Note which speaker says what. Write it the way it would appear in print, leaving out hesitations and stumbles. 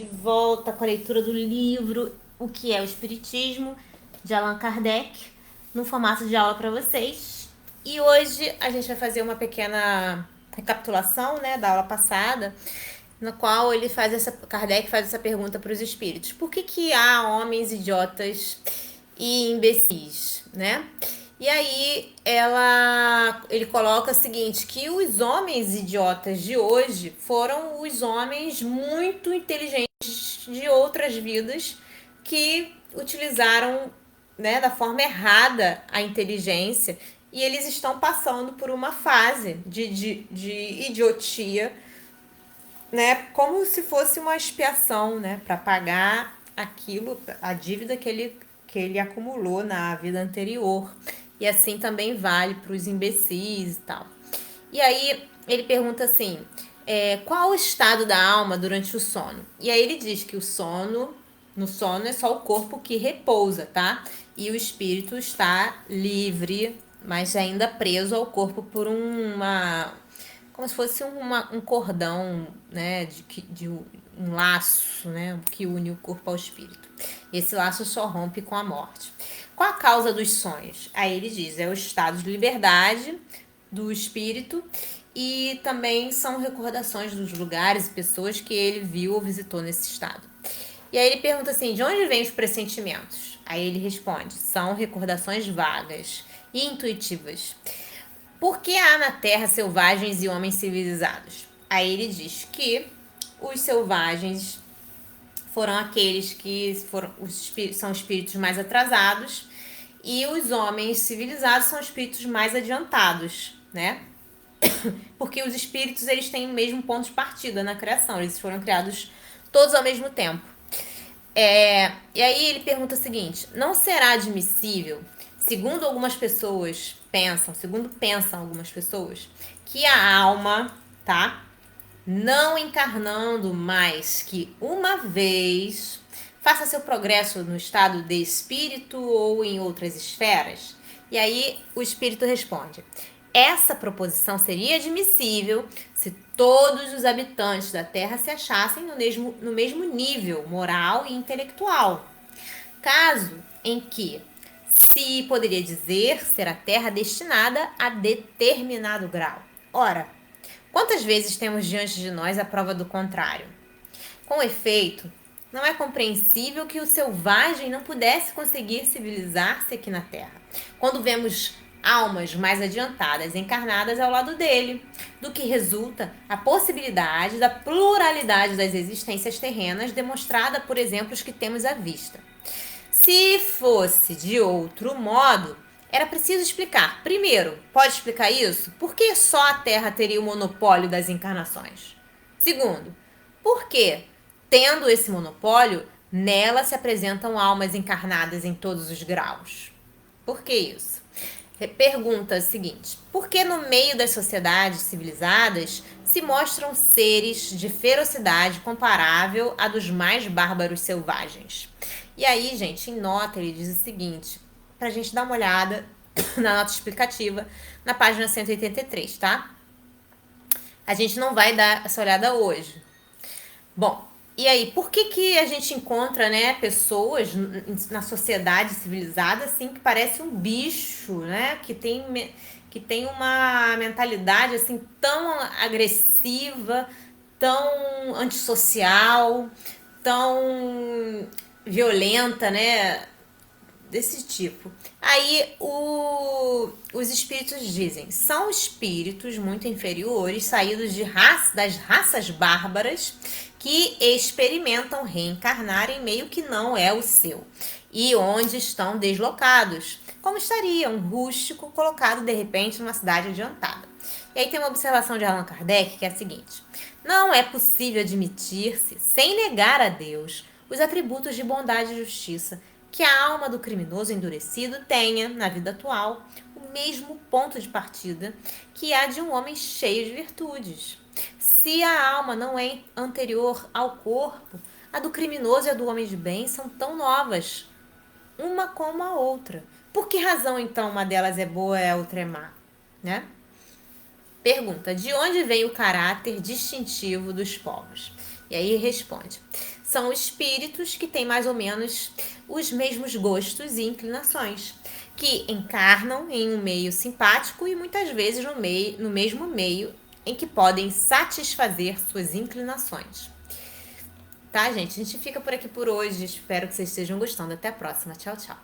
Speaker 1: de volta com a leitura do livro O que é o Espiritismo, de Allan Kardec, no formato de aula para vocês. E hoje a gente vai fazer uma pequena recapitulação, né, da aula passada, na qual Kardec faz essa pergunta para os espíritos: por que há homens idiotas e imbecis, né? E aí ele coloca o seguinte, que os homens idiotas de hoje foram os homens muito inteligentes de outras vidas que utilizaram, né, da forma errada a inteligência, e eles estão passando por uma fase de idiotia, né, como se fosse uma expiação, né, para pagar a dívida que ele acumulou na vida anterior. E assim também vale para os imbecis e tal. E aí ele pergunta assim, qual o estado da alma durante o sono? E aí ele diz que no sono é só o corpo que repousa, tá? E o espírito está livre, mas ainda preso ao corpo por como se fosse um cordão, né, de um laço, né, que une o corpo ao espírito. E esse laço só rompe com a morte. Qual a causa dos sonhos? Aí ele diz, é o estado de liberdade do espírito, e também são recordações dos lugares e pessoas que ele viu ou visitou nesse estado. E aí ele pergunta assim, de onde vêm os pressentimentos? Aí ele responde, são recordações vagas e intuitivas. Por que há na Terra selvagens e homens civilizados? Aí ele diz que os selvagens foram aqueles que são espíritos mais atrasados, e os homens civilizados são espíritos mais adiantados, né? Porque os espíritos, eles têm o mesmo ponto de partida na criação, eles foram criados todos ao mesmo tempo. E aí ele pergunta o seguinte, não será admissível, segundo pensam algumas pessoas, que a alma, tá, não encarnando mais que uma vez, faça seu progresso no estado de espírito ou em outras esferas? E aí o espírito responde, essa proposição seria admissível se todos os habitantes da Terra se achassem no mesmo nível moral e intelectual. Caso em que se poderia dizer ser a Terra destinada a determinado grau. Ora, quantas vezes temos diante de nós a prova do contrário? Com efeito, não é compreensível que o selvagem não pudesse conseguir civilizar-se aqui na Terra, quando vemos almas mais adiantadas encarnadas ao lado dele, do que resulta a possibilidade da pluralidade das existências terrenas demonstrada por exemplos que temos à vista. Se fosse de outro modo, era preciso explicar. Primeiro, pode explicar isso? Por que só a Terra teria o monopólio das encarnações? Segundo, por que, tendo esse monopólio, nela se apresentam almas encarnadas em todos os graus? Por que isso? Pergunta seguinte, por que no meio das sociedades civilizadas se mostram seres de ferocidade comparável à dos mais bárbaros selvagens? E aí, gente, em nota ele diz o seguinte, pra gente dar uma olhada na nota explicativa, na página 183, tá? A gente não vai dar essa olhada hoje. Bom, e aí, por que a gente encontra, né, pessoas na sociedade civilizada assim que parece um bicho, né, que tem uma mentalidade assim tão agressiva, tão antissocial, tão violenta, né, desse tipo. Aí os espíritos dizem, são espíritos muito inferiores, saídos das raças bárbaras, que experimentam reencarnar em meio que não é o seu, e onde estão deslocados, como estaria um rústico colocado de repente numa cidade adiantada. E aí tem uma observação de Allan Kardec que é a seguinte, não é possível admitir-se, sem negar a Deus, os atributos de bondade e justiça, que a alma do criminoso endurecido tenha, na vida atual, o mesmo ponto de partida que a de um homem cheio de virtudes. Se a alma não é anterior ao corpo, a do criminoso e a do homem de bem são tão novas, uma como a outra. Por que razão, então, uma delas é boa e a outra é má? Né? Pergunta, de onde vem o caráter distintivo dos povos? E aí responde, são espíritos que têm mais ou menos os mesmos gostos e inclinações, que encarnam em um meio simpático e muitas vezes no mesmo meio em que podem satisfazer suas inclinações. Tá, gente? A gente fica por aqui por hoje. Espero que vocês estejam gostando. Até a próxima. Tchau, tchau.